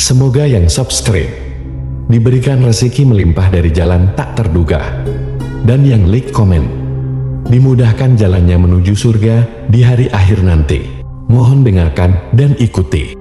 Semoga yang subscribe diberikan rezeki melimpah dari jalan tak terduga, dan yang like komen dimudahkan jalannya menuju surga di hari akhir nanti. Mohon dengarkan dan ikuti.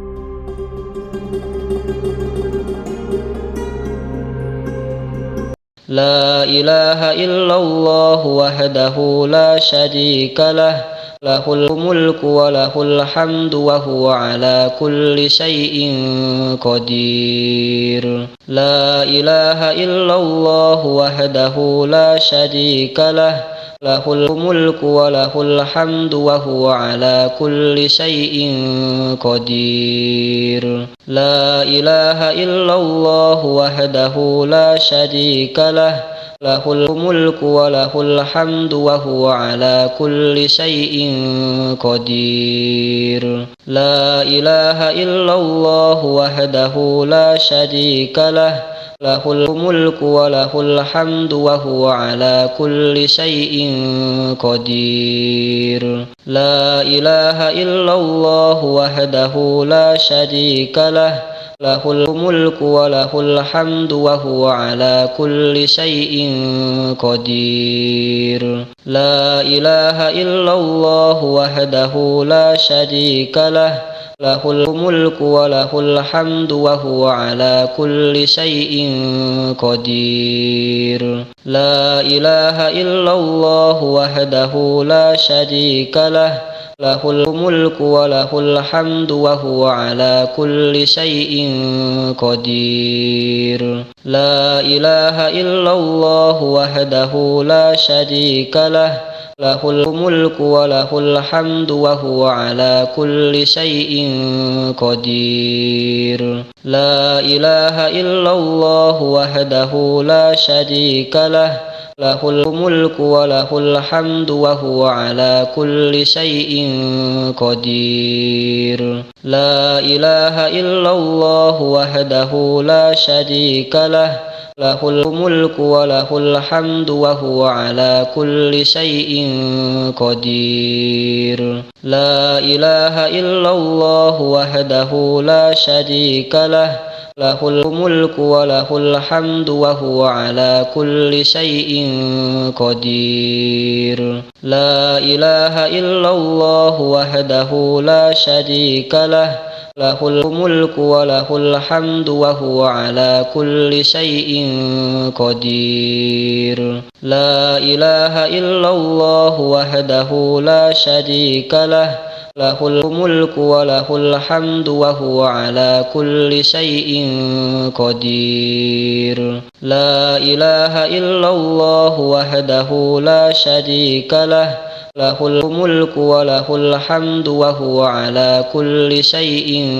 La ilaha illallah wahdahu la syarika lah, lahul mulku wa lahul hamdu wa huwa ala kulli syai'in qadir. La ilaha illallah wahdahu la syarika lah, lahul mulku wa lahul hamdu wa huwa ala kulli syai'in qadir. La ilaha illallah wahdahu la syarika lah, lahul mulku wa lahul hamdu wa huwa ala kulli syai'in qadir. La ilaha illallah wahdahu la syarika lah, lahul mulku wa lahul hamdu wa huwa ala kulli syai'in qadir. La ilaha illallah wahdahu la syarika lah, lahul mulku wa lahul hamdu wa huwa ala kulli syai'in qadir. La ilaha illallah wahdahu la syarika lah, lahul mulku wa lahul hamdu wa huwa ala kulli syai'in qadir. La ilaha illallah wahdahu la syarika lah, lahul mulku wa lahul hamdu wa huwa ala kulli syai'in qadir. La ilaha illallah wahdahu la syarika lah, lahul mulku wa lahul hamdu wa huwa ala kulli syai'in qadir. La ilaha illallah wahdahu la syarika lah, lahul mulku wa lahul hamdu wa huwa ala kulli syai'in qadir. La ilaha illallah wahdahu la syarika lah, lahul mulku wa lahul hamdu wa huwa ala kulli syai'in qadir. La ilaha illallah wahdahu la syarika lah, lahul mulku wa lahul hamdu wa huwa ala kulli syai'in qadir. La ilaha illallah wahdahu la syarika lah, lahul mulku wa lahul hamdu wa huwa ala kulli syai'in qadir. La ilaha illallah wahdahu la syarika lah, lahul mulku wa lahul hamdu wa huwa ala kulli syai'in qadir. La ilaha illallah wahdahu la syarika lah, lahul mulku wa lahul hamdu wa huwa ala kulli syai'in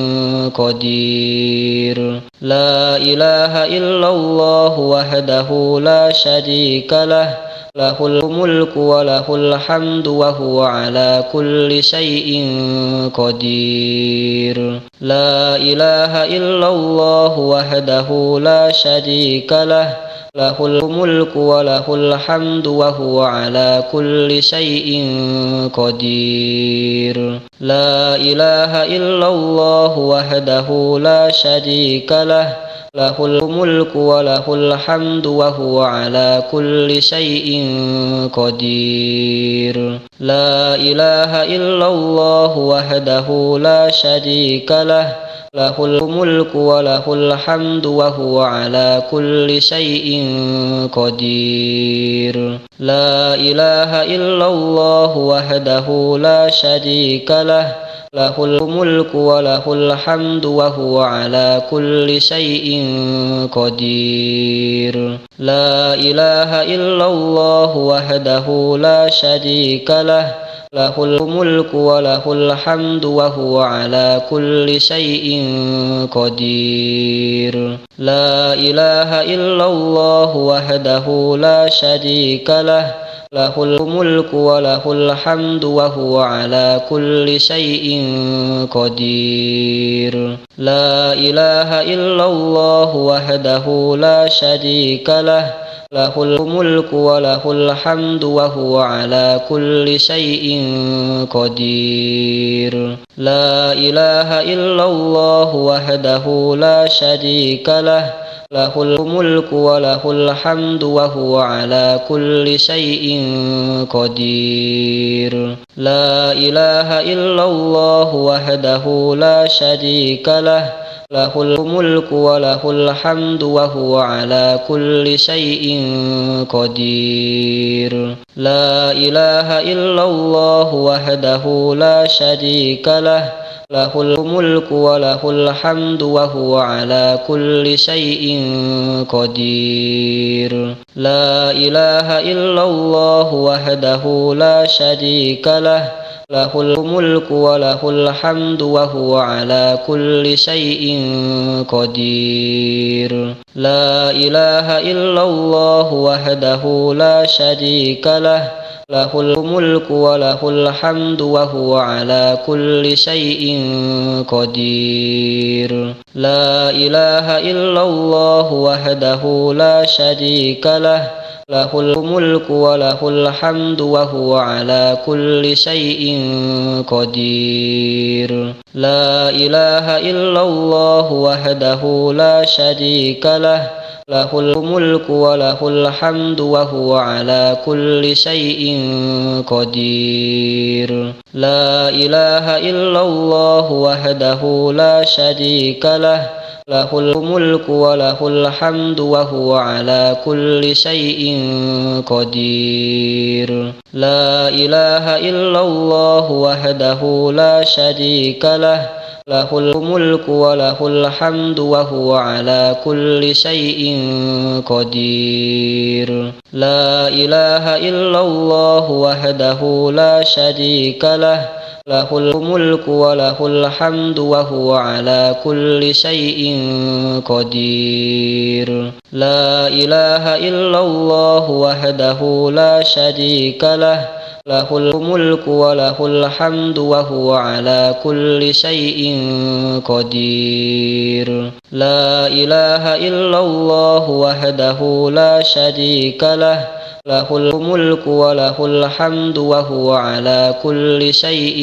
qadir. La ilaha illallah wahdahu la syarika lah, lahul mulku wa lahul hamdu wa huwa ala kulli syai'in qadir. La ilaha illallah wahdahu la syarika lah, lahul mulku wa lahul hamdu wa huwa ala kulli syai'in qadir. La ilaha illallah wahdahu la syarika lah, lahul mulku wa lahul hamdu wa huwa ala kulli syai'in qadir. La ilaha illallah wahdahu la syarika lah, lahul mulku wa lahul hamdu wa huwa ala kulli syai'in qadir. La ilaha illallah wahdahu la syarika lah, lahul mulku wa lahul hamdu wa huwa ala kulli syai'in qadir. La ilaha illallah wahdahu la syarika lah, lahul mulku wa lahul hamdu wa huwa ala kulli syai'in qadir. La ilaha illallah wahdahu la syarika lah, lahul mulku wa lahul hamdu wa huwa ala kulli syai'in qadir. La ilaha illallah wahdahu la syarika lah, له الملك وله الحمد وهو على كل شيء قدير لا إله إلا الله وحده لا شريك له له الملك وله الحمد وهو على كل شيء قدير لا إله إلا الله وحده لا شريك له له الملك وله الحمد وهو على كل شيء قدير لا إله إلا الله وحده لا شريك له له الملك وله الحمد وهو على كل شيء قدير لا إله إلا الله وحده لا شريك له له الملك وله الحمد وهو على كل شيء قدير لا إله إلا الله وحده لا شريك له له الملك وله الحمد وهو على كل شيء قدير لا إله إلا الله وحده لا شريك له له الملك وله الحمد وهو على كل شيء قدير لا إله إلا الله وحده لا شريك له له الملك وله الحمد وهو على كل شيء قدير لا إله إلا الله وحده لا شريك له له الملك وله الحمد وهو على كل شيء قدير لا إله إلا الله وحده لا شريك له له الملك وله الحمد وهو على كل شيء قدير لا إله إلا الله وحده لا شريك له له الملك وله الحمد وهو على كل شيء قدير لا إله إلا الله وحده لا شريك له له الملك وله الحمد وهو على كل شيء قدير لا إله إلا الله وحده لا شريك له له الملك وله الحمد وهو على كل شيء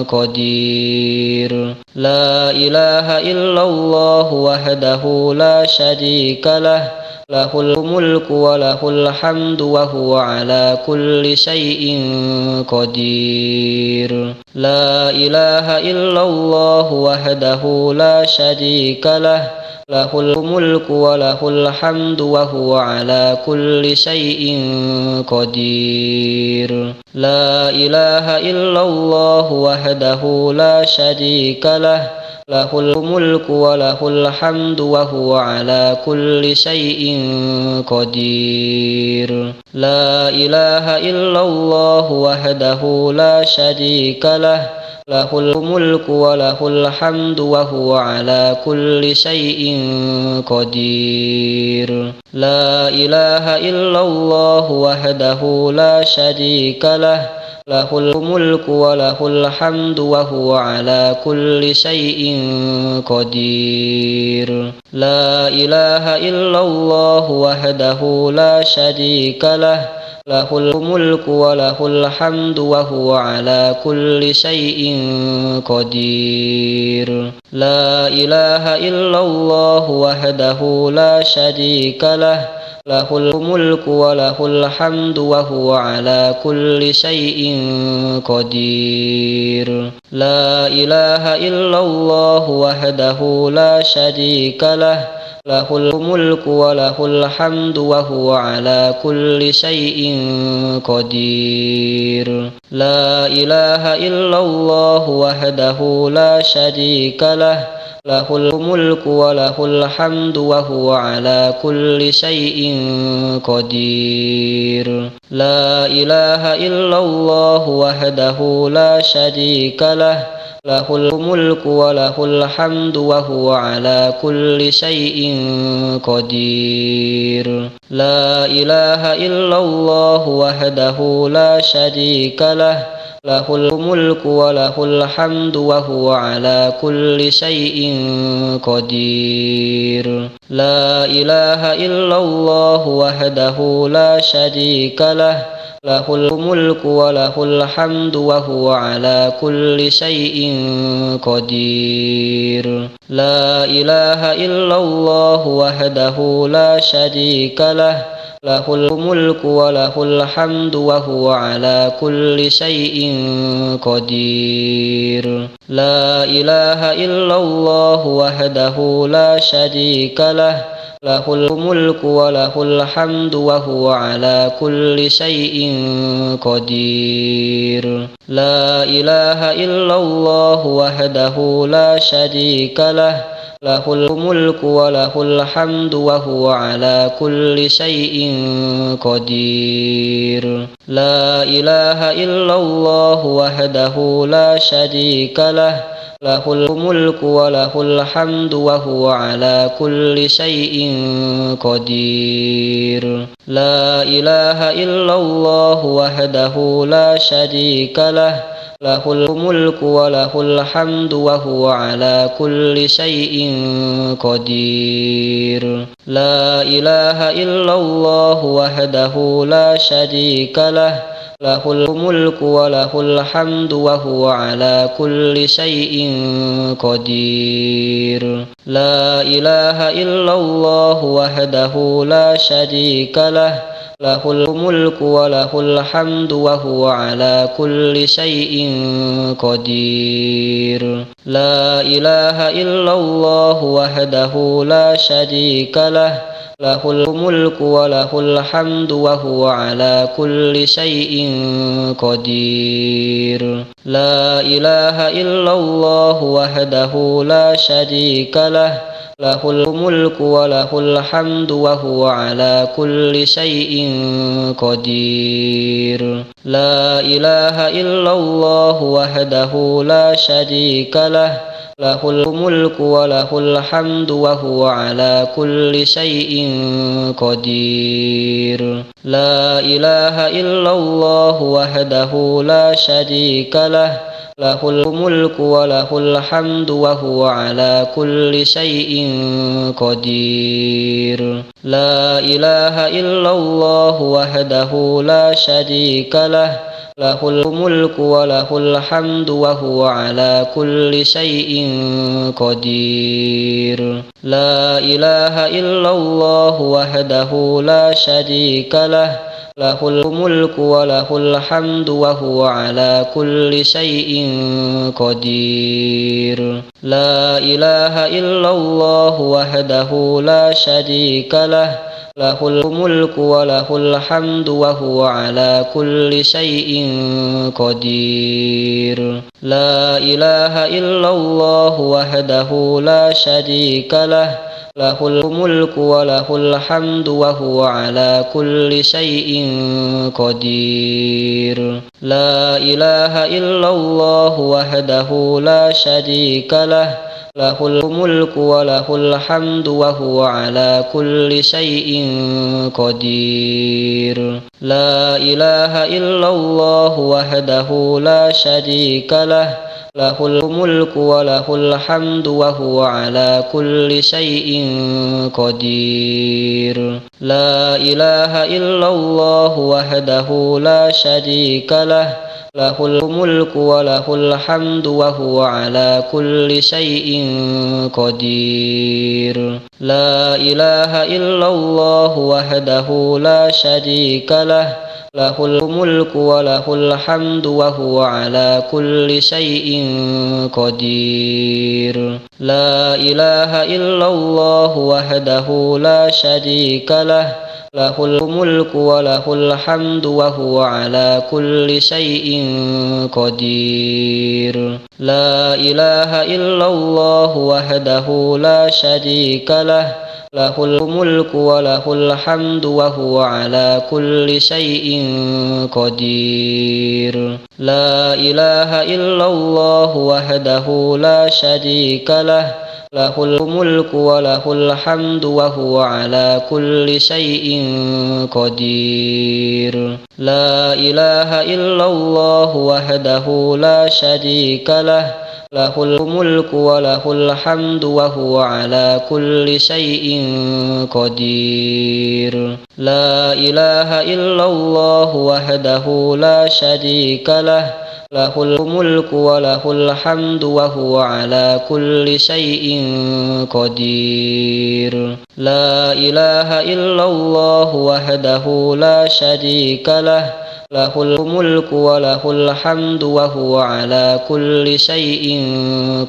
قدير لا إله إلا الله وحده لا شريك له له الملك وله الحمد وهو على كل شيء قدير لا إله إلا الله وحده لا شريك له له الملك وله الحمد وهو على كل شيء قدير لا إله إلا الله وحده لا شريك له له الملك وله الحمد وهو على كل شيء قدير لا إله إلا الله وحده لا شريك له له الملك وله الحمد وهو على كل شيء قدير لا إله إلا الله وحده لا شريك له له الملك وله الحمد وهو على كل شيء قدير لا إله إلا الله وحده لا شريك له له الملك وله الحمد وهو على كل شيء قدير لا إله إلا الله وحده لا شريك له له الملك وله الحمد وهو على كل شيء قدير لا إله إلا الله وحده لا شريك له له الملك وله الحمد وهو على كل شيء قدير لا إله إلا الله وحده لا شريك له له الملك وله الحمد وهو على كل شيء قدير لا إله إلا الله وحده لا شريك له له الملك وله الحمد وهو على كل شيء قدير لا إله إلا الله وحده لا شريك له له الملك وله الحمد وهو على كل شيء قدير لا إله إلا الله وحده لا شريك له له الملك وله الحمد وهو على كل شيء قدير لا إله إلا الله وحده لا شريك له له الملك وله الحمد وهو على كل شيء قدير لا إله إلا الله وحده لا شريك له له الملك وله الحمد وهو على كل شيء قدير لا إله إلا الله وحده لا شريك له له الملك وله الحمد وهو على كل شيء قدير لا إله إلا الله وحده لا شريك له له الملك وله الحمد وهو على كل شيء قدير لا إله إلا الله وحده لا شريك له له الملك وله الحمد وهو على كل شيء قدير لا إله إلا الله وحده لا شريك له له الملك وله الحمد وهو على كل شيء قدير لا إله إلا الله وحده لا شريك له له الملك وله الحمد وهو على كل شيء قدير لا إله إلا الله وحده لا شريك له له الملك وله الحمد وهو على كل شيء قدير لا إله إلا الله وحده لا شريك له له الملك وله الحمد وهو على كل شيء قدير لا إله إلا الله وحده لا شريك له له الملك وله الحمد وهو على كل شيء قدير لا إله إلا الله وحده لا شريك له له الملك وله الحمد وهو على كل شيء قدير لا إله إلا الله وحده لا شريك له له الملك وله الحمد وهو على كل شيء قدير لا إله إلا الله وحده لا شريك له له الملك وله الحمد وهو على كل شيء قدير لا إله إلا الله وحده لا شريك له له الملك وله الحمد وهو على كل شيء قدير لا إله إلا الله وحده لا شريك له له الملك وله الحمد وهو على كل شيء قدير لا إله إلا الله وحده لا شريك له له الملك وله الحمد وهو على كل شيء قدير لا إله إلا الله وحده لا شريك له له الملك وله الحمد وهو على كل شيء قدير لا إله إلا الله وحده لا شريك له له الملك وله الحمد وهو على كل شيء قدير لا إله إلا الله وحده لا شريك له له الملك وله الحمد وهو على كل شيء قدير لا إله إلا الله وحده لا شريك له له الملك وله الحمد وهو على كل شيء قدير لا إله إلا الله وحده لا شريك له له الملك وله الحمد وهو على كل شيء قدير لا إله إلا الله وحده لا شريك له له الملك وله الحمد وهو على كل شيء قدير. لا إله إلا الله وحده لا شريك له، له الملك وله الحمد وهو على كل شيء قدير. لا إله إلا الله وحده لا شريك له، له الملك وله الحمد وهو على كل شيء قدير. لا إله إلا الله وحده لا شريك له، له الملك وله الحمد وهو على كل شيء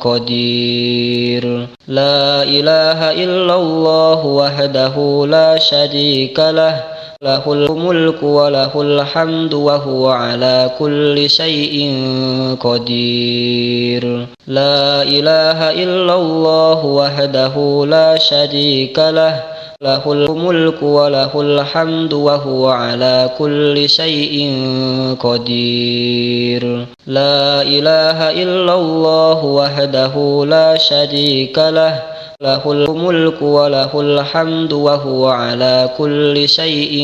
قدير. لا إله إلا الله وحده لا شريك له، له الملك وله الحمد وهو على كل شيء قدير. لا إله إلا الله وحده لا شريك له، له الملك وله الحمد وهو على كل شيء قدير. لا إله إلا الله وحده لا شريك له، له الملك وله الحمد وهو على كل شيء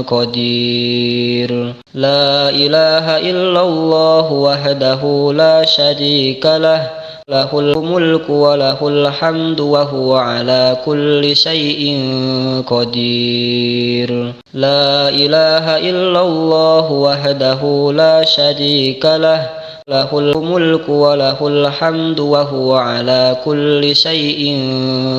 قدير. لا إله إلا الله وحده لا شريك له، له الملك وله الحمد وهو على كل شيء قدير. لا إله إلا الله وحده لا شريك له، له الملك وله الحمد وهو على كل شيء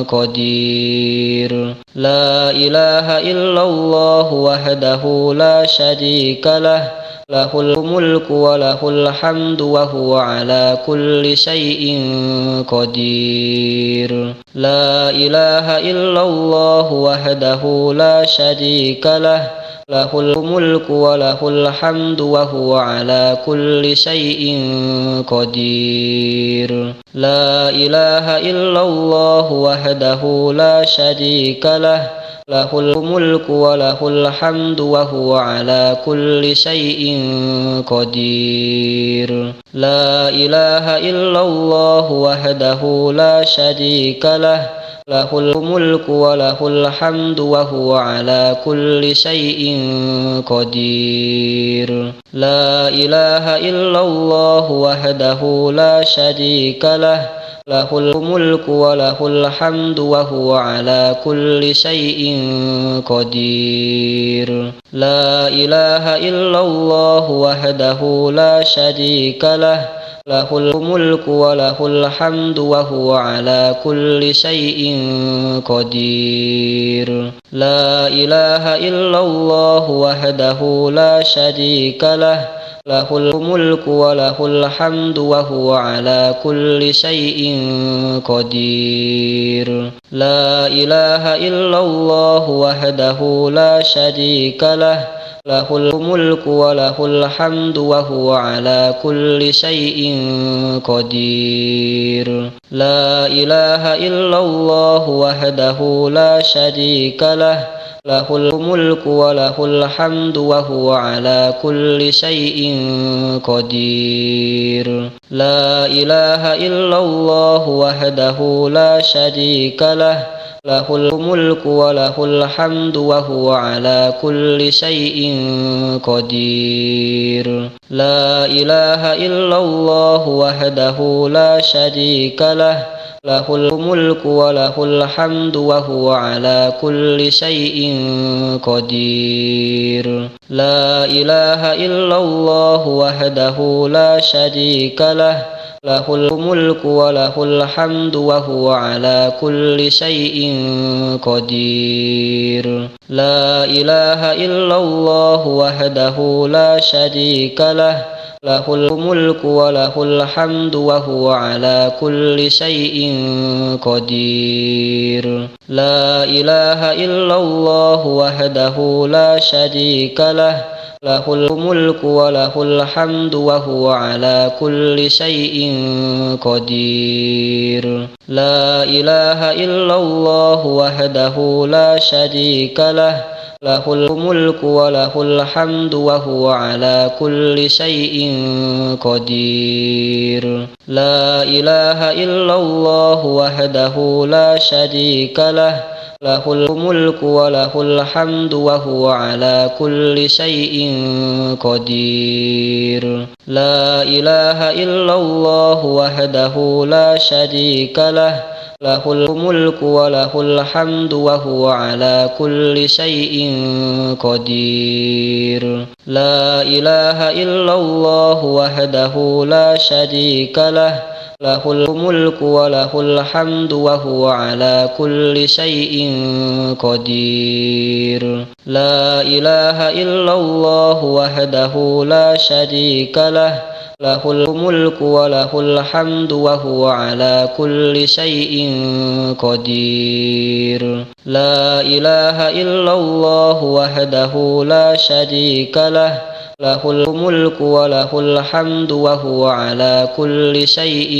قدير. لا إله إلا الله وحده لا شريك له، له الملك وله الحمد وهو على كل شيء قدير. لا إله إلا الله وحده لا شريك له، له الملك وله الحمد وهو على كل شيء قدير. لا إله إلا الله وحده لا شريك له، له الملك وله الحمد وهو على كل شيء قدير. لا إله إلا الله وحده لا شريك له، له الملك وله الحمد وهو على كل شيء قدير. لا إله إلا الله وحده لا شريك له، له الملك وله الحمد وهو على كل شيء قدير. لا إله إلا الله وحده لا شريك له، له الملك وله الحمد وهو على كل شيء قدير. لا إله إلا الله وحده لا شريك له، له الملك وله الحمد وهو على كل شيء قدير. لا إله إلا الله وحده لا شريك له، له الملك وله الحمد وهو على كل شيء قدير. لا إله إلا الله وحده لا شريك له، له الملك وله الحمد وهو على كل شيء قدير. لا إله إلا الله وحده لا شريك له، له الملك وله الحمد وهو على كل شيء قدير. لا إله إلا الله وحده لا شريك له، له الملك وله الحمد وهو على كل شيء قدير. لا إله إلا الله وحده لا شريك له، له الملك وله الحمد وهو على كل شيء قدير. لا إله إلا الله وحده لا شريك له، له الملك وله الحمد وهو على كل شيء قدير. لا إله إلا الله وحده لا شريك له، له الملك وله الحمد وهو على كل شيء قدير. لا إله إلا الله وحده لا شريك له، له الملك وله الحمد وهو على كل شيء قدير. لا إله إلا الله وحده لا شريك له، له الملك وله الحمد وهو على كل شيء قدير. لا إله إلا الله وحده لا شريك له، له الملك وله الحمد وهو على كل شيء قدير. لا إله إلا الله وحده لا شريك له، له الملك وله الحمد وهو على كل شيء قدير. لا إله إلا الله وحده لا شريك له، له الملك وله الحمد وهو على كل شيء قدير. لا إله إلا الله وحده لا شريك له، له الملك وله الحمد وهو على كل شيء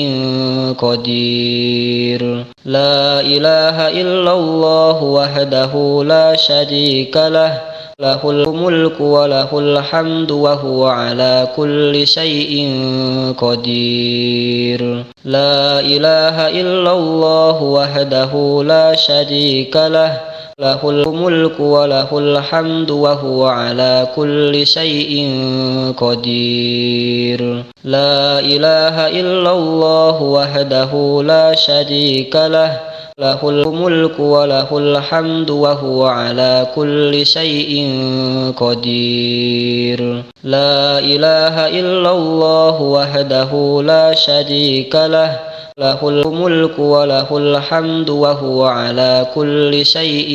قدير. لا إله إلا الله وحده لا شريك له، له الملك وله الحمد وهو على كل شيء قدير. لا إله إلا الله وحده لا شريك له، له الملك وله الحمد وهو على كل شيء قدير. لا إله إلا الله وحده لا شريك له، له الملك وله الحمد وهو على كل شيء قدير. لا إله إلا الله وحده لا شريك له، له الملك وله الحمد وهو على كل شيء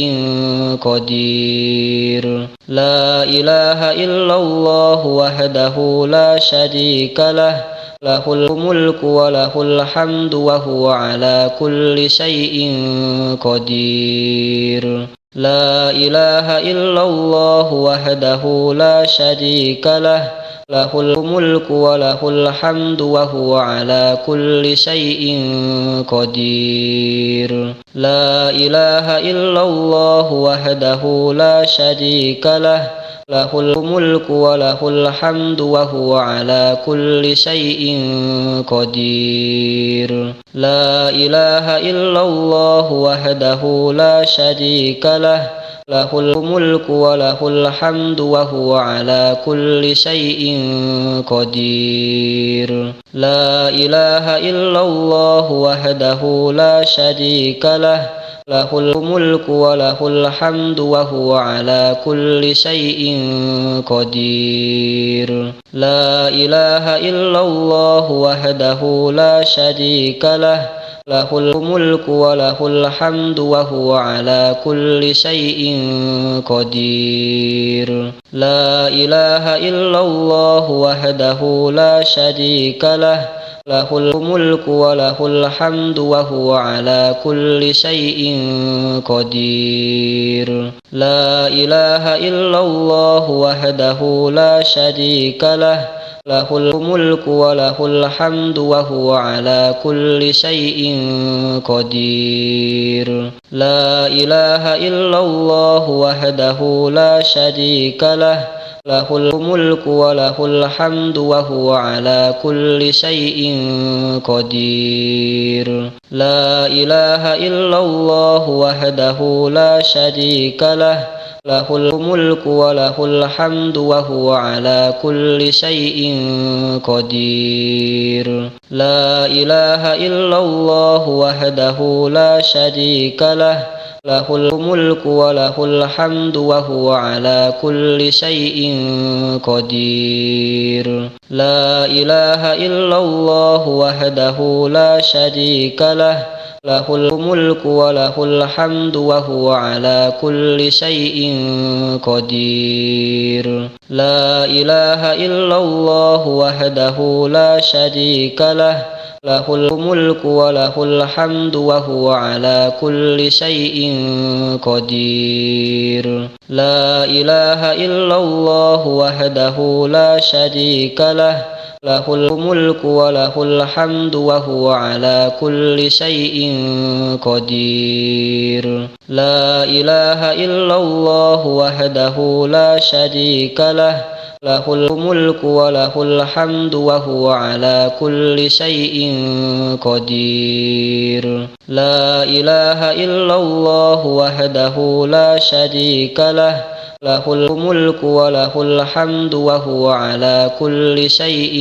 قدير. لا إله إلا الله وحده لا شريك له، له الملك وله الحمد وهو على كل شيء قدير. لا إله إلا الله وحده لا شريك له، له الملك وله الحمد وهو على كل شيء قدير. لا إله إلا الله وحده لا شريك له، له الملك وله الحمد وهو على كل شيء قدير. لا إله إلا الله وحده لا شريك له، له الملك وله الحمد وهو على كل شيء قدير. لا إله إلا الله وحده لا شريك له، له الملك وله الحمد وهو على كل شيء قدير. لا إله إلا الله وحده لا شريك له، له الملك وله الحمد وهو على كل شيء قدير. لا إله إلا الله وحده لا شريك له، له الملك وله الحمد وهو على كل شيء قدير. لا إله إلا الله وحده لا شريك له، له الملك وله الحمد وهو على كل شيء قدير. لا إله إلا الله وحده لا شريك له، له الملك وله الحمد وهو على كل شيء قدير. لا إله إلا الله وحده لا شريك له، له الملك وله الحمد وهو على كل شيء قدير. لا إله إلا الله وحده لا شريك له، له الملك وله الحمد وهو على كل شيء قدير. لا إله إلا الله وحده لا شريك له، له الملك وله الحمد وهو على كل شيء قدير. لا إله إلا الله وحده لا شريك له، له الملك وله الحمد وهو على كل شيء قدير. لا إله إلا الله وحده لا شريك له، له الملك وله الحمد وهو على كل شيء قدير. لا إله إلا الله وحده لا شريك له، له الملك وله الحمد وهو على كل شيء قدير. لا إله إلا الله وحده لا شريك له، له الملك وله الحمد وهو على كل شيء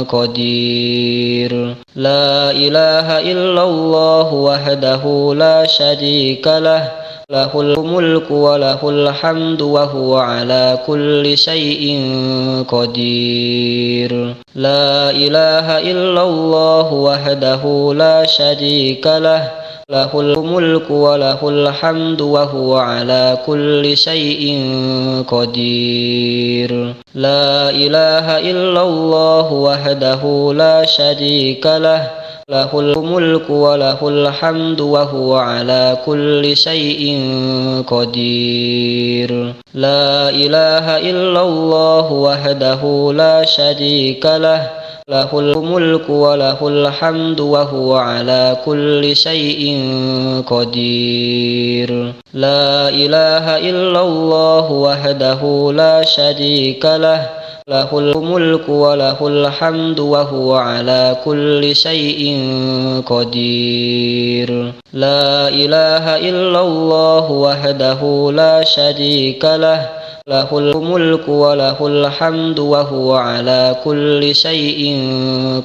قدير. لا إله إلا الله وحده لا شريك له، له الملك وله الحمد وهو على كل شيء قدير. لا إله إلا الله وحده لا شريك له، له الملك وله الحمد وهو على كل شيء قدير. لا إله إلا الله وحده لا شريك له، له الملك وله الحمد وهو على كل شيء قدير. لا إله إلا الله وحده لا شريك له، له الملك وله الحمد وهو على كل شيء قدير. لا إله إلا الله وحده لا شريك له، له الملك وله الحمد وهو على كل شيء قدير. لا إله إلا الله وحده لا شريك له، له الملك وله الحمد وهو على كل شيء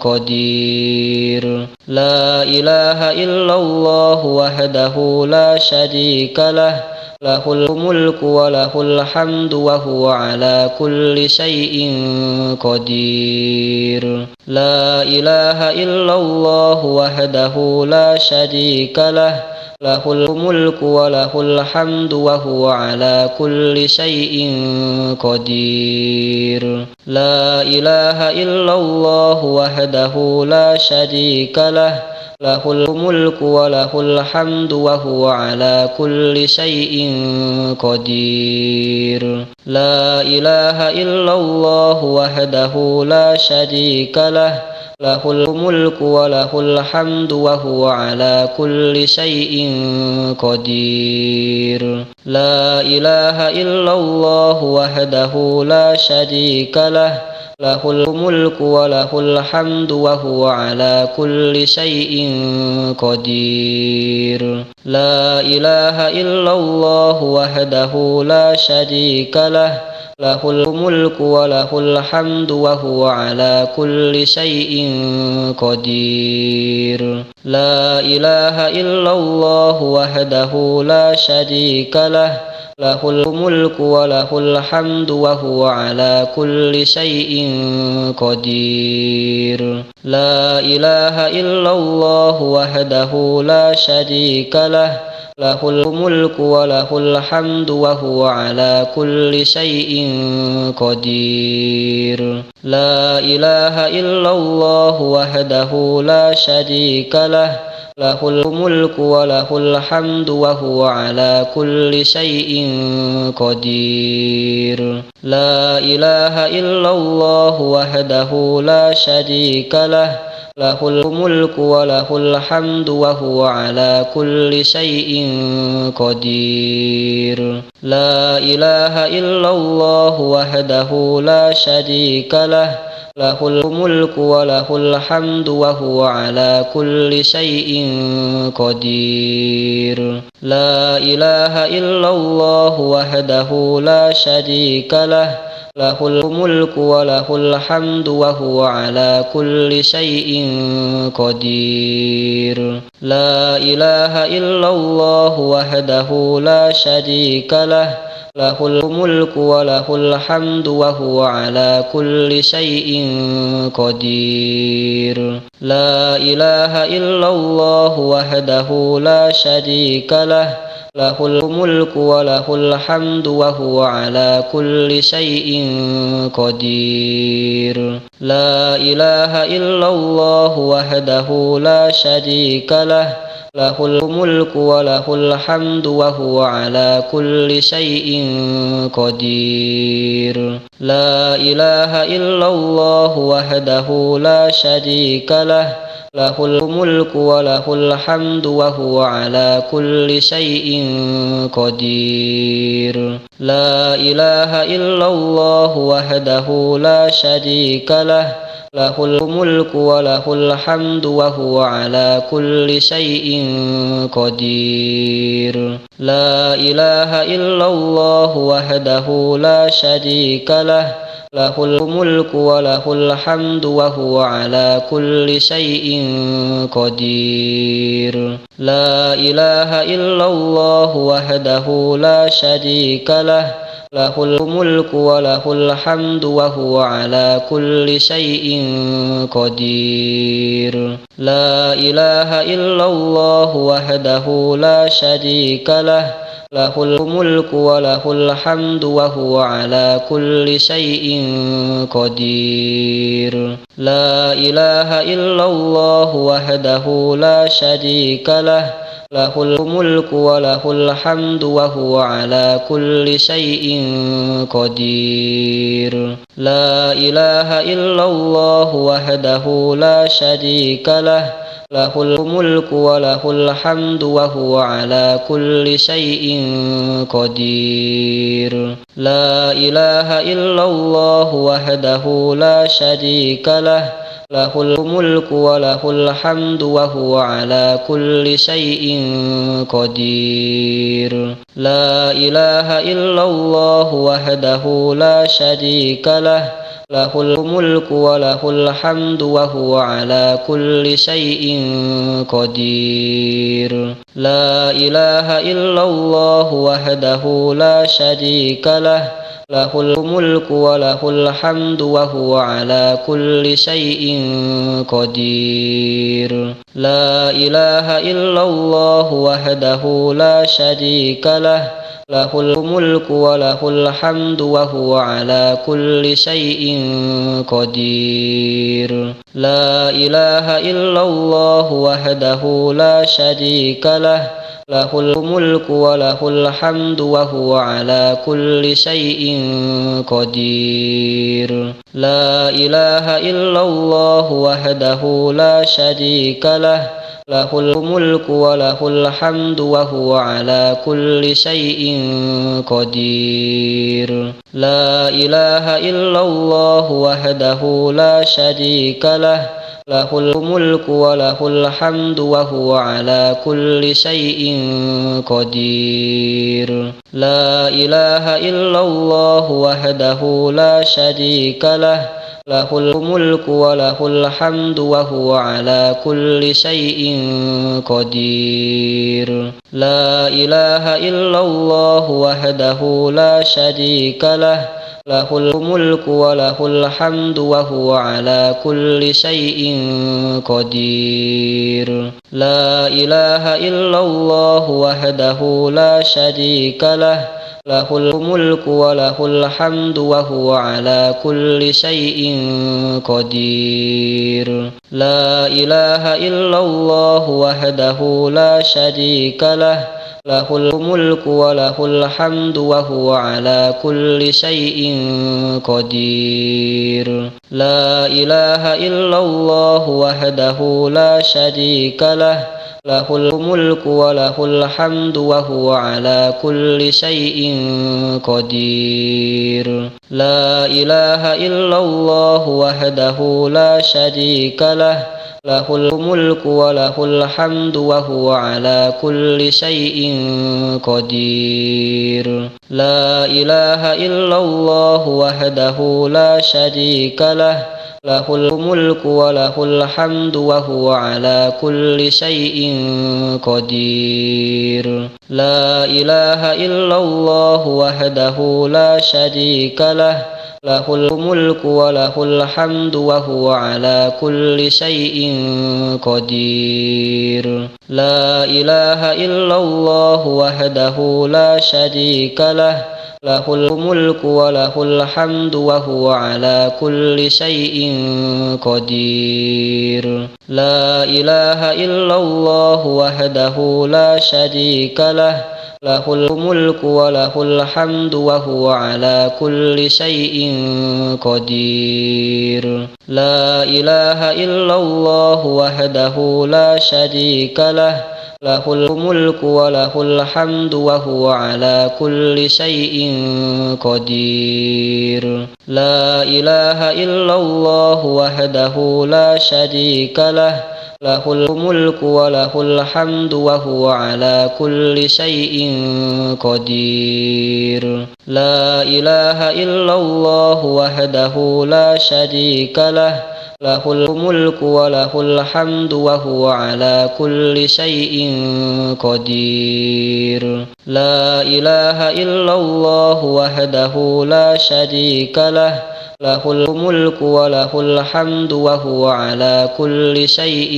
قدير. لا إله إلا الله وحده لا شريك له، له الملك وله الحمد وهو على كل شيء قدير. لا إله إلا الله وحده لا شريك له، له الملك وله الحمد وهو على كل شيء قدير. لا إله إلا الله وحده لا شريك له، له الملك وله الحمد وهو على كل شيء قدير. لا إله إلا الله وحده لا شريك له، له الملك وله الحمد وهو على كل شيء قدير. لا إله إلا الله وحده لا شريك له، له الملك وله الحمد وهو على كل شيء قدير. لا إله إلا الله وحده لا شريك له، له الملك وله الحمد وهو على كل شيء قدير. لا إله إلا الله وحده لا شريك له، له الملك وله الحمد وهو على كل شيء قدير. لا إله إلا الله وحده لا شريك له، له الملك وله الحمد وهو على كل شيء قدير. لا إله إلا الله وحده لا شريك له، له الملك وله الحمد وهو على كل شيء قدير. لا إله إلا الله وحده لا شريك له، له الملك وله الحمد وهو على كل شيء قدير. لا إله إلا الله وحده لا شريك له، له الملك وله الحمد وهو على كل شيء قدير. لا إله إلا الله وحده لا شريك له، له الملك وله الحمد وهو على كل شيء قدير. لا إله إلا الله وحده لا شريك له، له الملك وله الحمد وهو على كل شيء قدير. لا إله إلا الله وحده لا شريك له، له الملك وله الحمد وهو على كل شيء قدير. لا إله إلا الله وحده لا شريك له، له الملك وله الحمد وهو على كل شيء قدير. لا إله إلا الله وحده لا شريك له، له الملك وله الحمد وهو على كل شيء قدير. لا إله إلا الله وحده لا شريك له، له الملك وله الحمد وهو على كل شيء قدير. لا إله إلا الله وحده لا شريك له، له الملك وله الحمد وهو على كل شيء قدير. لا إله إلا الله وحده لا شريك له، له الملك وله الحمد وهو على كل شيء قدير. لا إله إلا الله وحده لا شريك له، له الملك وله الحمد وهو على كل شيء قدير. لا إله إلا الله وحده لا شريك له، له الملك وله الحمد وهو على كل شيء قدير. لا إله إلا الله وحده لا شريك له، له الملك وله الحمد وهو على كل شيء قدير. لا إله إلا الله وحده لا شريك له، له الملك وله الحمد وهو على كل شيء قدير. لا إله إلا الله وحده لا شريك له، له الملك وله الحمد وهو على كل شيء قدير. لا إله إلا الله وحده لا شريك له، له الملك وله الحمد وهو على كل شيء قدير. لا إله إلا الله وحده لا شريك له، له الملك وله الحمد وهو على كل شيء قدير. لا إله إلا الله وحده لا شريك له، له الملك وله الحمد وهو على كل شيء قدير. لا إله إلا الله وحده لا شريك له، له الملك وله الحمد وهو على كل شيء قدير. لا إله إلا الله وحده لا شريك له، له الملك وله الحمد وهو على كل شيء قدير. لا إله إلا الله وحده لا شريك له، له الملك وله الحمد وهو على كل شيء قدير. لا إله إلا الله وحده لا شريك له، له الملك وله الحمد وهو على كل شيء قدير. لا إله إلا الله وحده لا شريك له، له الملك وله الحمد وهو على كل شيء قدير. لا إله إلا الله وحده لا شريك له، له الملك وله الحمد وهو على كل شيء قدير. لا إله إلا الله وحده لا شريك له، له الملك وله الحمد وهو على كل شيء قدير. لا إله إلا الله وحده لا شريك له، له الملك وله الحمد وهو على كل شيء قدير. لا إله إلا الله وحده لا شريك له، له الملك وله الحمد وهو على كل شيء قدير. لا إله إلا الله وحده لا شريك له، له الملك وله الحمد وهو على كل شيء قدير لا إله إلا الله وحده لا شريك له له الملك وله الحمد وهو على كل شيء قدير لا إله إلا الله وحده لا شريك له له الملك وله الحمد وهو على كل شيء قدير لا إله إلا الله وحده لا شريك له له الملك وله الحمد وهو على كل شيء قدير لا إله إلا الله وحده لا شريك له له الملك وله الحمد وهو على كل شيء قدير لا إله إلا الله وحده لا شريك له له الملك وله الحمد وهو على كل شيء قدير لا إله إلا الله وحده لا شريك له له الملك وله الحمد وهو على كل شيء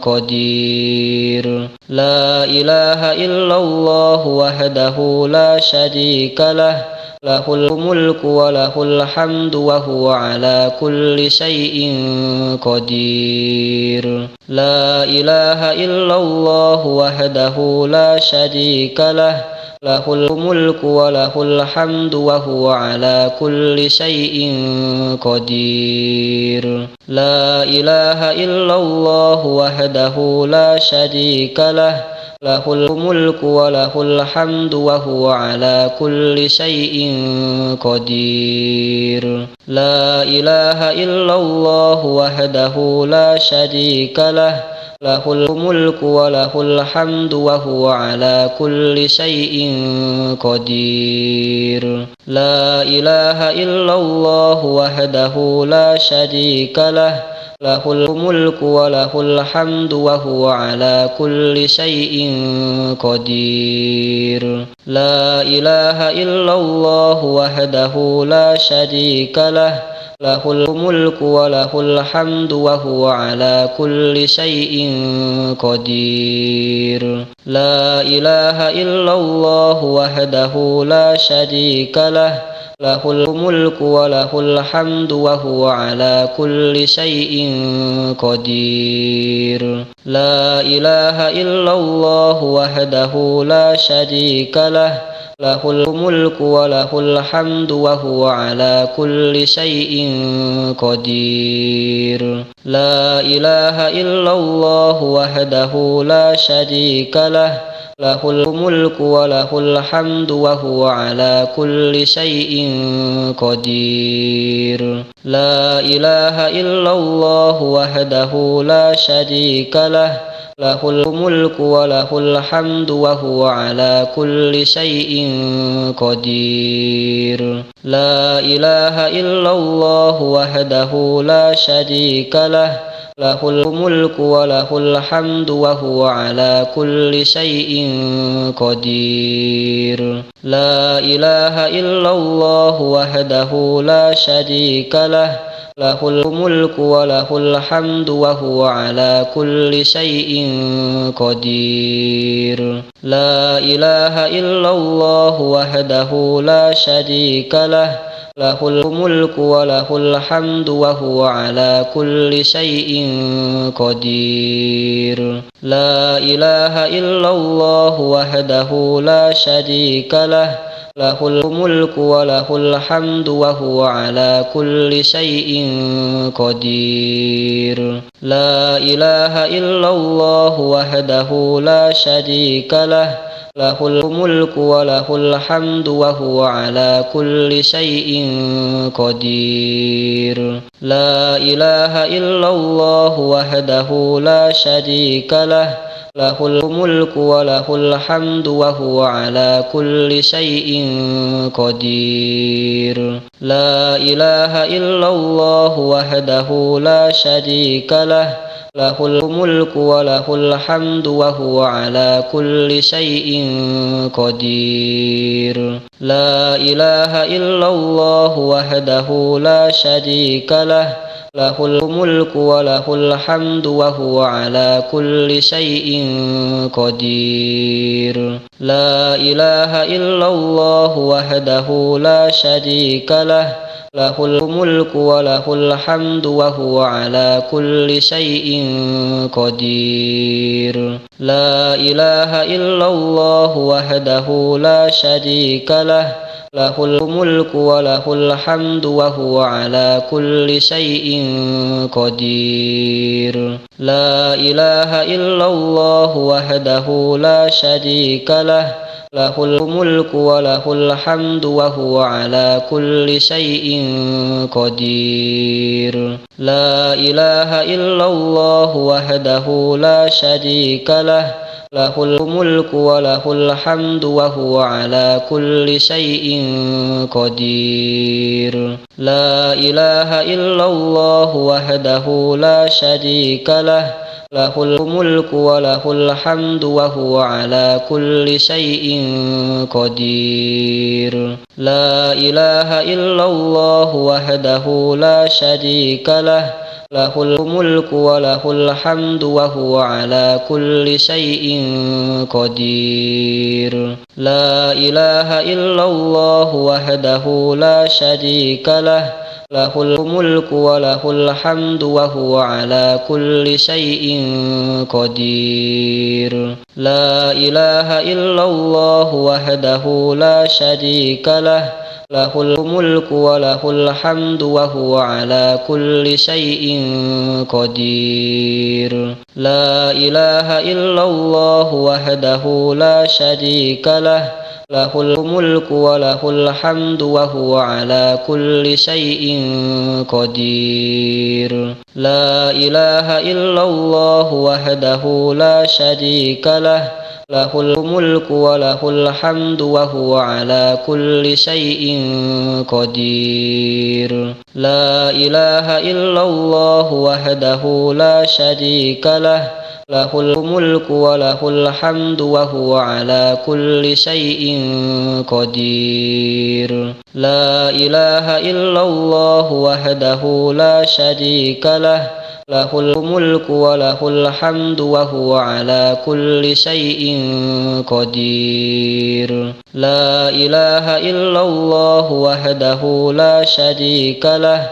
قدير لا إله إلا الله وحده لا شريك له له الملك وله الحمد وهو على كل شيء قدير لا إله إلا الله وحده لا شريك له له الملك وله الحمد وهو على كل شيء قدير لا إله إلا الله وحده لا شريك له له الملك وله الحمد وهو على كل شيء قدير لا إله إلا الله وحده لا شريك له له الملك وله الحمد وهو على كل شيء قدير لا إله إلا الله وحده لا شريك له له الملك وله الحمد وهو على كل شيء قدير لا إله إلا الله وحده لا شريك له له الملك وله الحمد وهو على كل شيء قدير لا إله إلا الله وحده لا شريك له له الملك وله الحمد وهو على كل شيء قدير لا إله إلا الله وحده لا شريك له له الملك وله الحمد وهو على كل شيء قدير لا إله إلا الله وحده لا شريك له له الملك وله الحمد وهو على كل شيء قدير لا إله إلا الله وحده لا شريك له له الملك وله الحمد وهو على كل شيء قدير لا إله إلا الله وحده لا شريك له له الملك وله الحمد وهو على كل شيء قدير لا إله إلا الله وحده لا شريك له له الملك وله الحمد وهو على كل شيء قدير لا إله إلا الله وحده لا شريك له له الملك وله الحمد وهو على كل شيء قدير لا إله إلا الله وحده لا شريك له له الملك وله الحمد وهو على كل شيء قدير لا إله إلا الله وحده لا شريك له له الملك وله الحمد وهو على كل شيء قدير لا إله إلا الله وحده لا شريك له له الملك وله الحمد وهو على كل شيء قدير لا إله إلا الله وحده لا شريك له له الملك وله الحمد وهو على كل شيء قدير. لا إله إلا الله وحده لا شريك له، له الملك وله الحمد وهو على كل شيء قدير. لا إله إلا الله وحده لا شريك له، له الملك وله الحمد وهو على كل شيء قدير. لا إله إلا الله وحده لا شريك له، له الملك وله الحمد وهو على كل شيء قدير. لا إله إلا الله وحده لا شريك له، له الملك وله الحمد وهو على كل شيء قدير. لا إله إلا الله وحده لا شريك له، له الملك وله الحمد وهو على كل شيء قدير. لا إله إلا الله وحده لا شريك له، له الملك وله الحمد وهو على كل شيء قدير. لا إله إلا الله وحده لا شريك له، له الملك وله الحمد وهو على كل شيء قدير. لا إله إلا الله وحده لا شريك له، له الملك وله الحمد وهو على كل شيء قدير. لا إله إلا الله وحده لا شريك له، له الملك وله الحمد وهو على كل شيء قدير. لا إله إلا الله وحده لا شريك له، له الملك وله الحمد وهو على كل شيء قدير. لا إله إلا الله وحده لا شريك له، له الملك وله الحمد وهو على كل شيء قدير. لا إله إلا الله وحده لا شريك له، له الملك وله الحمد وهو على كل شيء قدير. لا إله إلا الله وحده لا شريك له، له الملك وله الحمد وهو على كل شيء قدير. لا إله إلا الله وحده لا شريك له،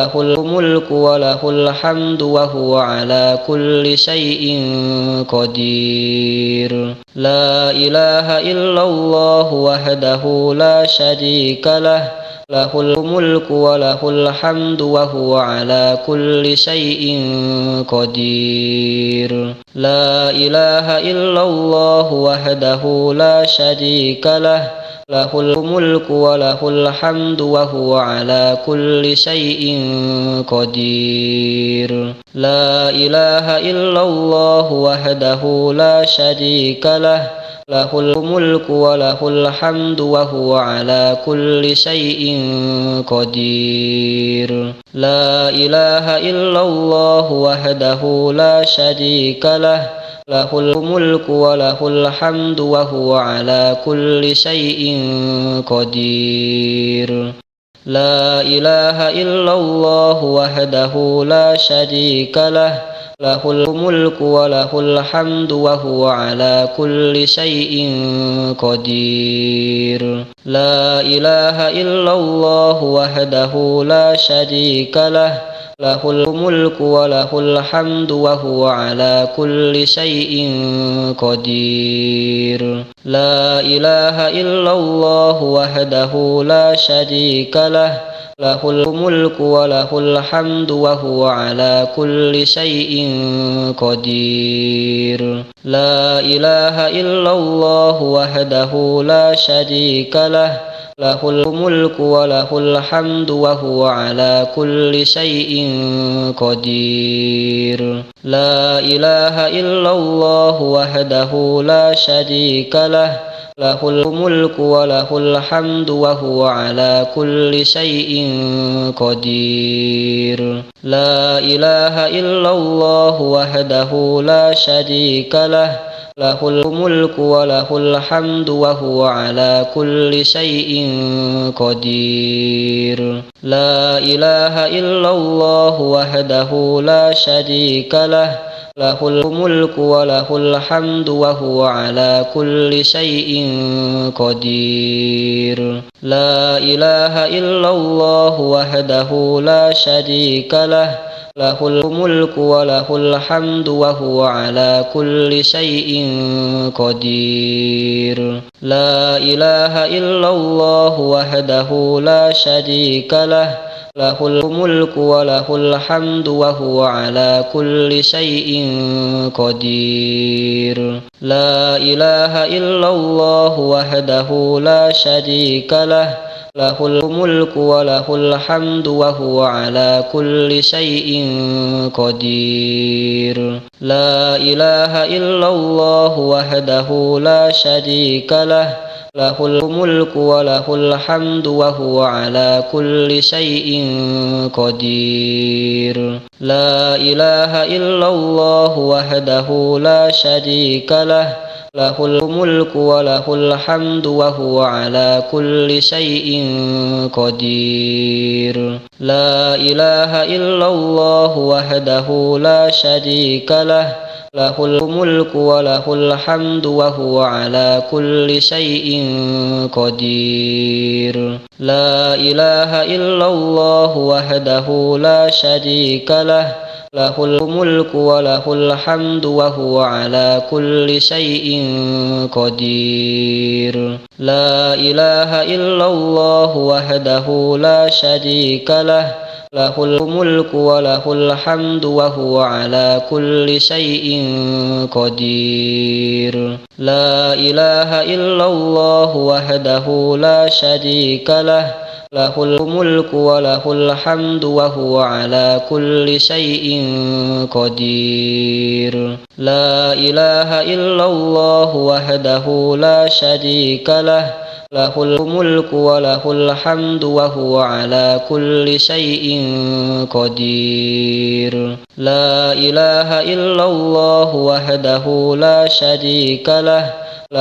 له الملك وله الحمد وهو على كل شيء قدير. لا إله إلا الله وحده لا شريك له، له الملك وله الحمد وهو على كل شيء قدير. لا إله إلا الله وحده لا شريك له، له الملك وله الحمد وهو على كل شيء قدير. لا إله إلا الله وحده لا شريك له، له الملك وله الحمد وهو على كل شيء قدير. لا إله إلا الله وحده لا شريك له، له الملك وله الحمد وهو على كل شيء قدير. لا إله إلا الله وحده لا شريك له، له الملك وله الحمد وهو على كل شيء قدير. لا إله إلا الله وحده لا شريك له، له الملك وله الحمد وهو على كل شيء قدير. لا إله إلا الله وحده لا شريك له، له الملك وله الحمد وهو على كل شيء قدير. لا إله إلا الله وحده لا شريك له، له الملك وله الحمد وهو على كل شيء قدير. لا إله إلا الله وحده لا شريك له، له الملك وله الحمد وهو على كل شيء قدير لا إله إلا الله وحده لا شريك له له الملك وله الحمد وهو على كل شيء قدير لا إله إلا الله وحده لا شريك له له الملك وله الحمد وهو على كل شيء قدير لا إله إلا الله وحده لا شريك له له الملك وله الحمد وهو على كل شيء قدير لا إله إلا الله وحده لا شريك له له الملك وله الحمد وهو على كل شيء قدير لا إله إلا الله وحده لا شريك له له الملك وله الحمد وهو على كل شيء قدير لا إله إلا الله وحده لا شريك له له الملك وله الحمد وهو على كل شيء قدير لا إله إلا الله وحده لا شريك له له الملك وله الحمد وهو على كل شيء قدير لا إله إلا الله وحده لا شريك له له الملك وله الحمد وهو على كل شيء قدير لا إله إلا الله وحده لا شريك له له الملك وله الحمد وهو على كل شيء قدير لا إله إلا الله وحده لا شريك له له الملك وله الحمد وهو على كل شيء قدير لا إله إلا الله وحده لا شريك له له الملك وله الحمد وهو على كل شيء قدير لا إله إلا الله وحده لا شريك له له الملك وله الحمد وهو على كل شيء قدير لا إله إلا الله وحده لا شريك له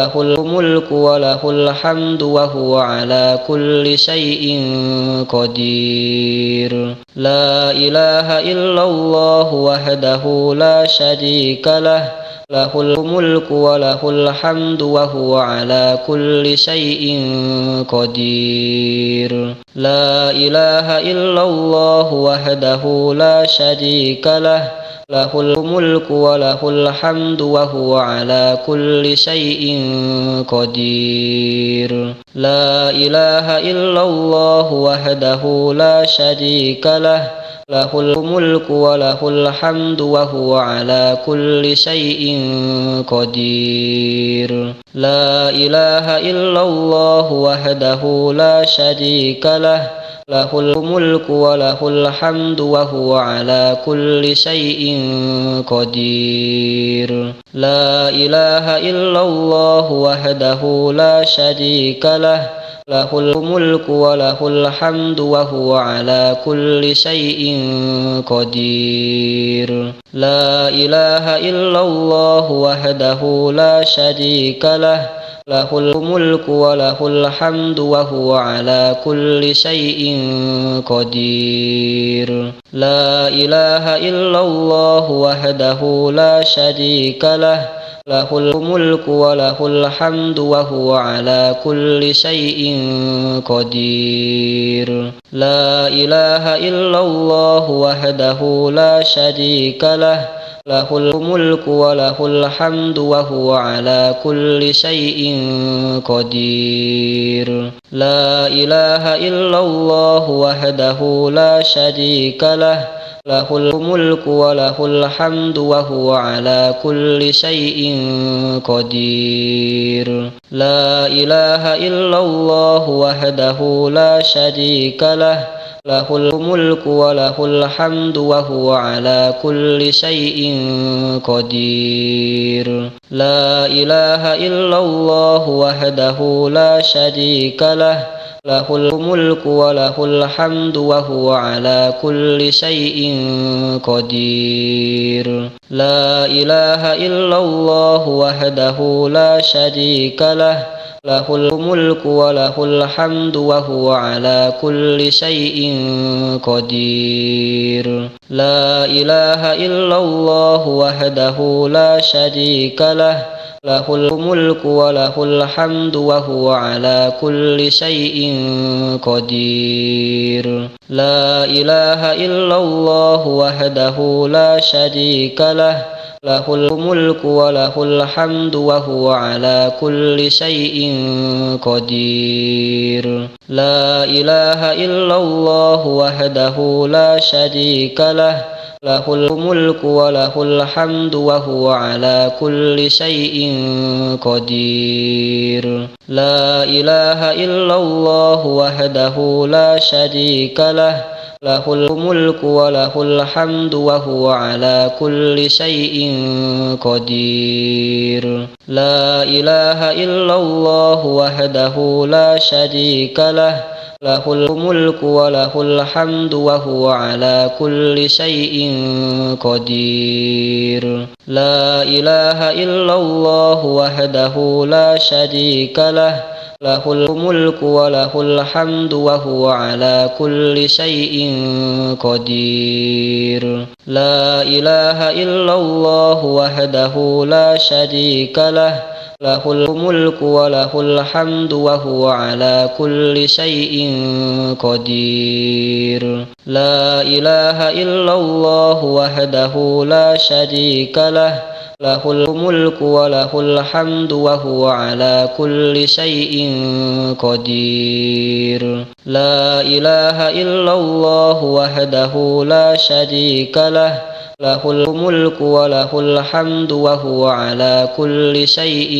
له الملك وله الحمد وهو على كل شيء قدير لا إله إلا الله وحده لا شريك له له الملك وله الحمد وهو على كل شيء قدير لا إله إلا الله وحده لا شريك له له الملك وله الحمد وهو على كل شيء قدير لا إله إلا الله وحده لا شريك له له الملك وله الحمد وهو على كل شيء قدير لا إله إلا الله وحده لا شريك له له الملك وله الحمد وهو على كل شيء قدير لا إله إلا الله وحده لا شريك له له الملك وله الحمد وهو على كل شيء قدير لا إله إلا الله وحده لا شريك له له الملك وله الحمد وهو على كل شيء قدير لا إله إلا الله وحده لا شريك له له الملك وله الحمد وهو على كل شيء قدير لا إله إلا الله وحده لا شريك له له الملك وله الحمد وهو على كل شيء قدير لا إله إلا الله وحده لا شريك له له الملك وله الحمد وهو على كل شيء قدير لا إله إلا الله وحده لا شريك له له الملك وله الحمد وهو على كل شيء قدير لا إله إلا الله وحده لا شريك له له الملك وله الحمد وهو على كل شيء قدير لا إله إلا الله وحده لا شريك له له الملك وله الحمد وهو على كل شيء قدير لا إله إلا الله وحده لا شريك له له الملك وله الحمد وهو على كل شيء قدير لا إله إلا الله وحده لا شريك له له الملك وله الحمد وهو على كل شيء قدير لا إله إلا الله وحده لا شريك له له الملك وله الحمد وهو على كل شيء قدير لا إله إلا الله وحده لا شريك له له الملك وله الحمد وهو على كل شيء قدير لا إله إلا الله وحده لا شريك له له الملك وله الحمد وهو على كل شيء قدير لا إله إلا الله وحده لا شريك له له الملك وله الحمد وهو على كل شيء قدير لا إله إلا الله وحده لا شريك له له الملك وله الحمد وهو على كل شيء قدير لا إله إلا الله وحده لا شريك له له الملك وله الحمد وهو على كل شيء قدير لا إله إلا الله وحده لا شريك له له الملك وله الحمد وهو على كل شيء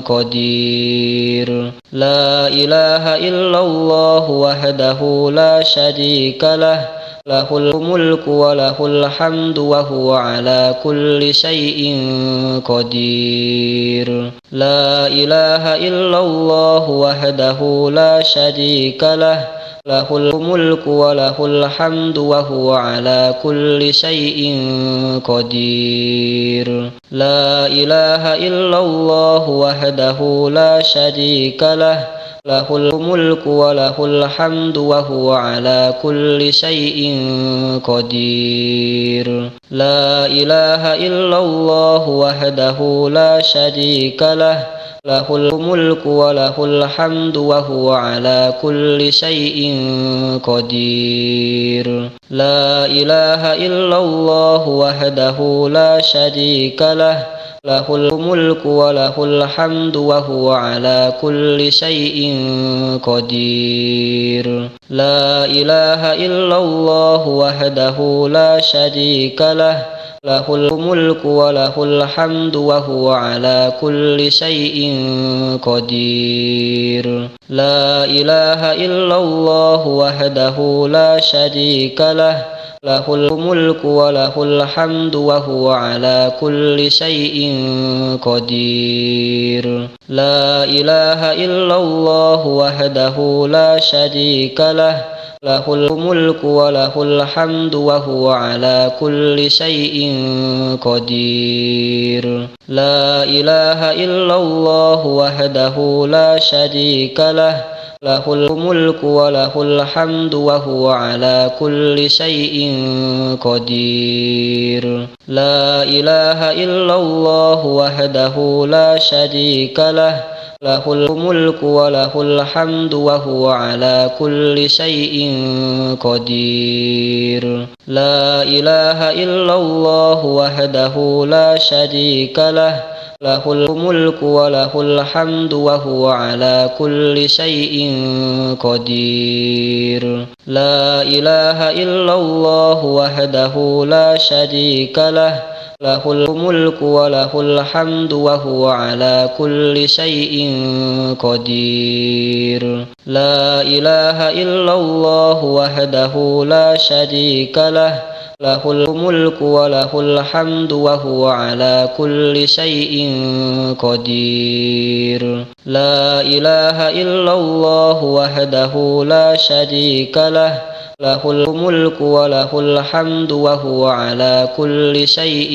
قدير لا إله إلا الله وحده لا شريك له له الملك وله الحمد وهو على كل شيء قدير لا إله إلا الله وحده لا شريك له له الملك وله الحمد وهو على كل شيء قدير لا إله إلا الله وحده لا شريك له له الملك وله الحمد وهو على كل شيء قدير لا إله إلا الله وحده لا شريك له له الملك وله الحمد وهو على كل شيء قدير لا إله إلا الله وحده لا شريك له له الملك وله الحمد وهو على كل شيء قدير لا إله إلا الله وحده لا شريك له له الملك وله الحمد وهو على كل شيء قدير لا إله إلا الله وحده لا شريك له له الملك وله الحمد وهو على كل شيء قدير لا إله إلا الله وحده لا شريك له له الملك وله الحمد وهو على كل شيء قدير لا إله إلا الله وحده لا شريك له له الملك وله الحمد وهو على كل شيء قدير لا إله إلا الله وحده لا شريك له له الملك وله الحمد وهو على كل شيء قدير لا إله إلا الله وحده لا شريك له له الملك وله الحمد وهو على كل شيء قدير لا إله إلا الله وحده لا شريك له له الملك وله الحمد وهو على كل شيء قدير لا إله إلا الله وحده لا شريك له له الملك وله الحمد وهو على كل شيء قدير لا إله إلا الله وحده لا شريك له له الملك وله الحمد وهو على كل شيء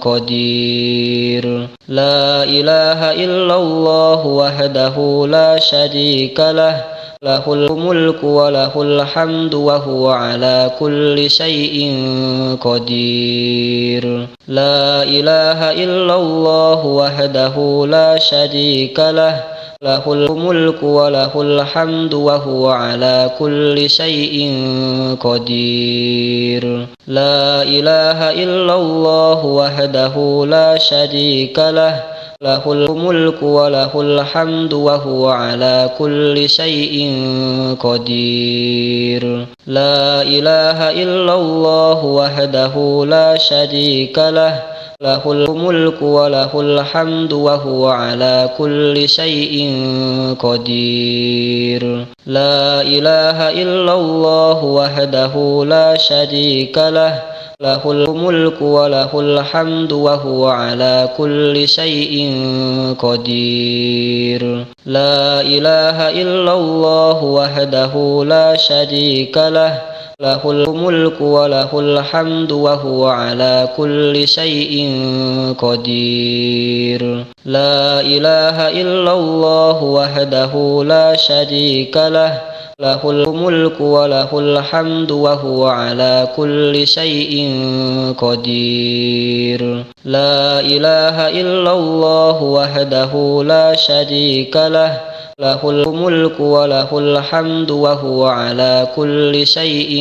قدير لا إله إلا الله وحده لا شريك له له الملك وله الحمد وهو على كل شيء قدير لا إله إلا الله وحده لا شريك له له الملك وله الحمد وهو على كل شيء قدير لا إله إلا الله وحده لا شريك له له الملك وله الحمد وهو على كل شيء قدير لا إله إلا الله وحده لا شريك له له الملك وله الحمد وهو على كل شيء قدير لا إله إلا الله وحده لا شريك له له الملك وله الحمد وهو على كل شيء قدير لا إله إلا الله وحده لا شريك له له الملك وله الحمد وهو على كل شيء قدير لا إله إلا الله وحده لا شريك له له الملك وله الحمد وهو على كل شيء قدير لا إله إلا الله وحده لا شريك له له الملك وله الحمد وهو على كل شيء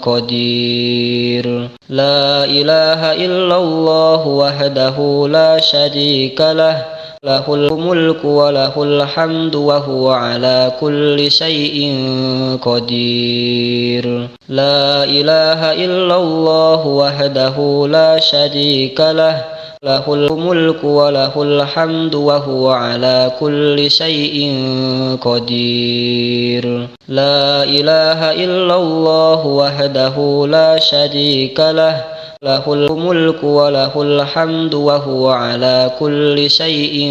قدير لا إله إلا الله وحده لا شريك له له الملك وله الحمد وهو على كل شيء قدير لا إله إلا الله وحده لا شريك له له الملك وله الحمد وهو على كل شيء قدير لا إله إلا الله وحده لا شريك له له الملك وله الحمد وهو على كل شيء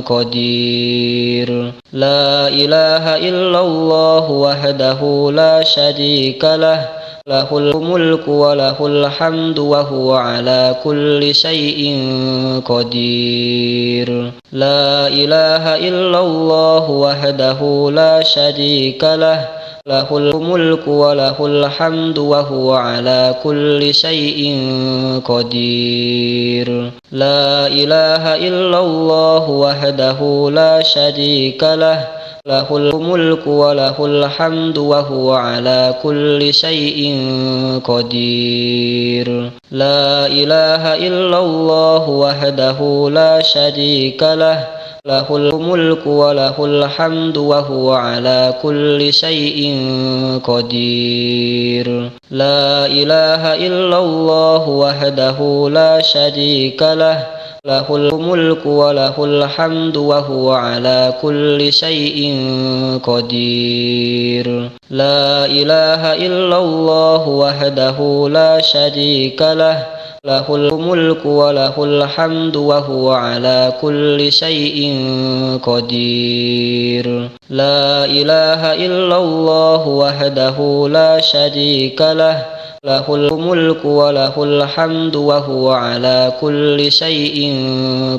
قدير لا إله إلا الله وحده لا شريك له له الملك وله الحمد وهو على كل شيء قدير لا إله إلا الله وحده لا شريك له له الملك وله الحمد وهو على كل شيء قدير لا إله إلا الله وحده لا شريك له له الملك وله الحمد وهو على كل شيء قدير لا إله إلا الله وحده لا شريك له له الملك وله الحمد وهو على كل شيء قدير لا إله إلا الله وحده لا شريك له له الملك وله الحمد وهو على كل شيء قدير لا إله إلا الله وحده لا شريك له له الملك وله الحمد وهو على كل شيء قدير لا إله إلا الله وحده لا شريك له له الملك وله الحمد وهو على كل شيء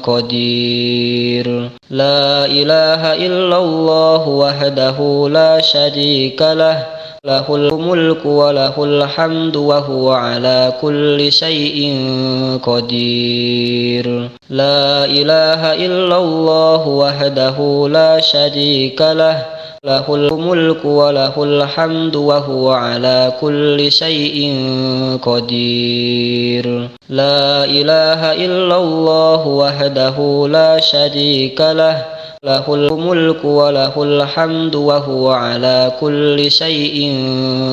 قدير لا إله إلا الله وحده لا شريك له له الملك وله الحمد وهو على كل شيء قدير لا إله إلا الله وحده لا شريك له له الملك وله الحمد وهو على كل شيء قدير لا إله إلا الله وحده لا شريك له له الملك وله الحمد وهو على كل شيء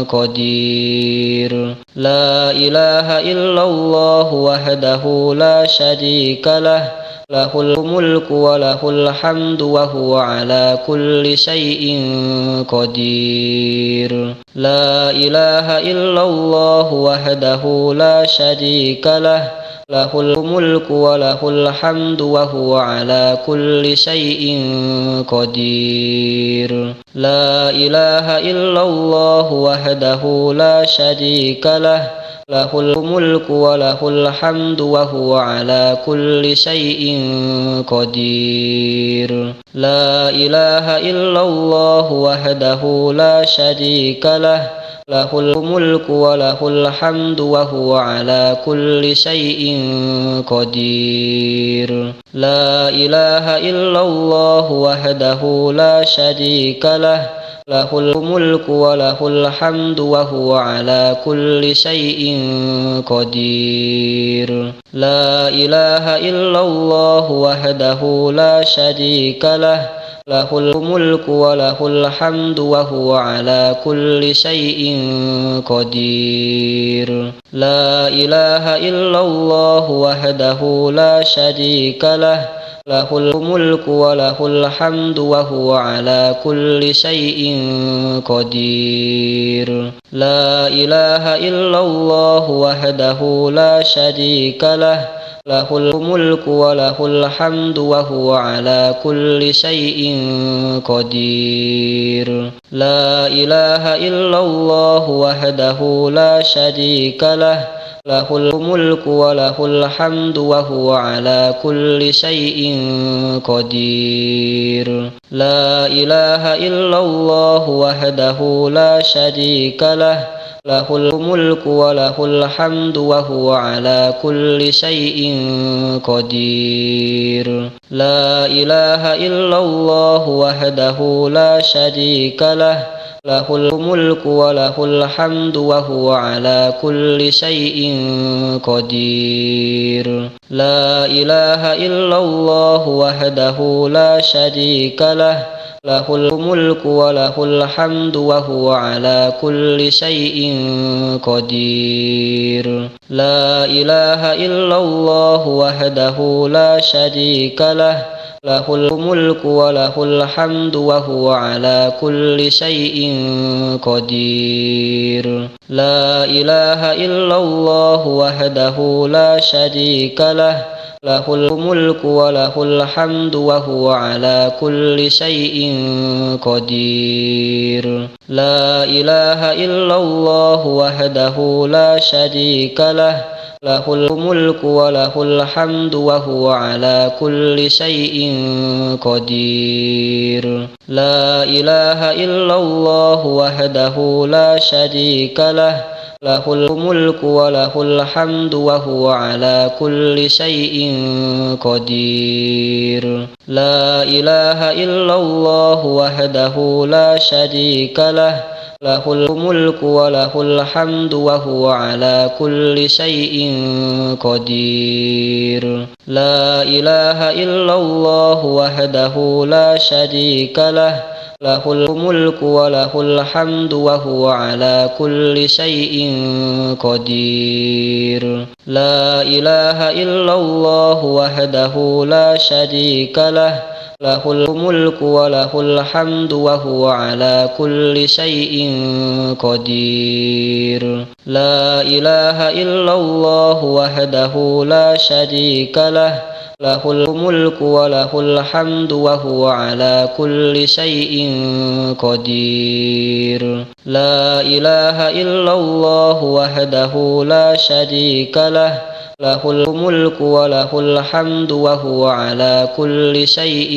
قدير لا إله إلا الله وحده لا شريك له له الملك وله الحمد وهو على كل شيء قدير لا إله إلا الله وحده لا شريك له له الملك وله الحمد وهو على كل شيء قدير لا إله إلا الله وحده لا شريك له له الملك وله الحمد وهو على كل شيء قدير لا إله إلا الله وحده لا شريك له له الملك وله الحمد وهو على كل شيء قدير لا إله إلا الله وحده لا شريك له له الملك وله الحمد وهو على كل شيء قدير لا إله إلا الله وحده لا شريك له له الملك وله الحمد وهو على كل شيء قدير لا إله إلا الله وحده لا شريك له له الملك وله الحمد وهو على كل شيء قدير لا إله إلا الله وحده لا شريك له له الملك وله الحمد وهو على كل شيء قدير لا إله إلا الله وحده لا شريك له له الملك وله الحمد وهو على كل شيء قدير لا إله إلا الله وحده لا شريك له له الملك وله الحمد وهو على كل شيء قدير لا إله إلا الله وحده لا شريك له له الملك وله الحمد وهو على كل شيء قدير لا إله إلا الله وحده لا شريك له له الملك وله الحمد وهو على كل شيء قدير لا إله إلا الله وحده لا شريك له له الملك وله الحمد وهو على كل شيء قدير لا إله إلا الله وحده لا شريك له له الملك وله الحمد وهو على كل شيء قدير لا إله إلا الله وحده لا شريك له له الملك وله الحمد وهو على كل شيء قدير لا إله إلا الله وحده لا شريك له له الملك وله الحمد وهو على كل شيء قدير لا إله إلا الله وحده لا شريك له له الملك وله الحمد وهو على كل شيء قدير لا إله إلا الله وحده لا شريك له له الملك وله الحمد وهو على كل شيء قدير لا إله إلا الله وحده لا شريك له له الملك وله الحمد وهو على كل شيء قدير لا إله إلا الله وحده لا شريك له له الملك وله الحمد وهو على كل شيء قدير لا إله إلا الله وحده لا شريك له له الملك وله الحمد وهو على كل شيء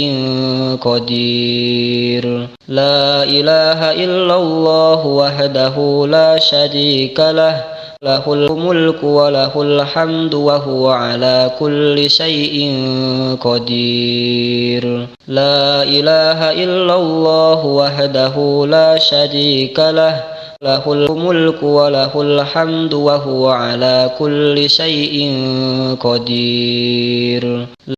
قدير لا إله إلا الله وحده لا شريك له له الملك وله الحمد وهو على كل شيء قدير لا إله إلا الله وحده لا شريك له له الملك وله الحمد وهو على كل شيء قدير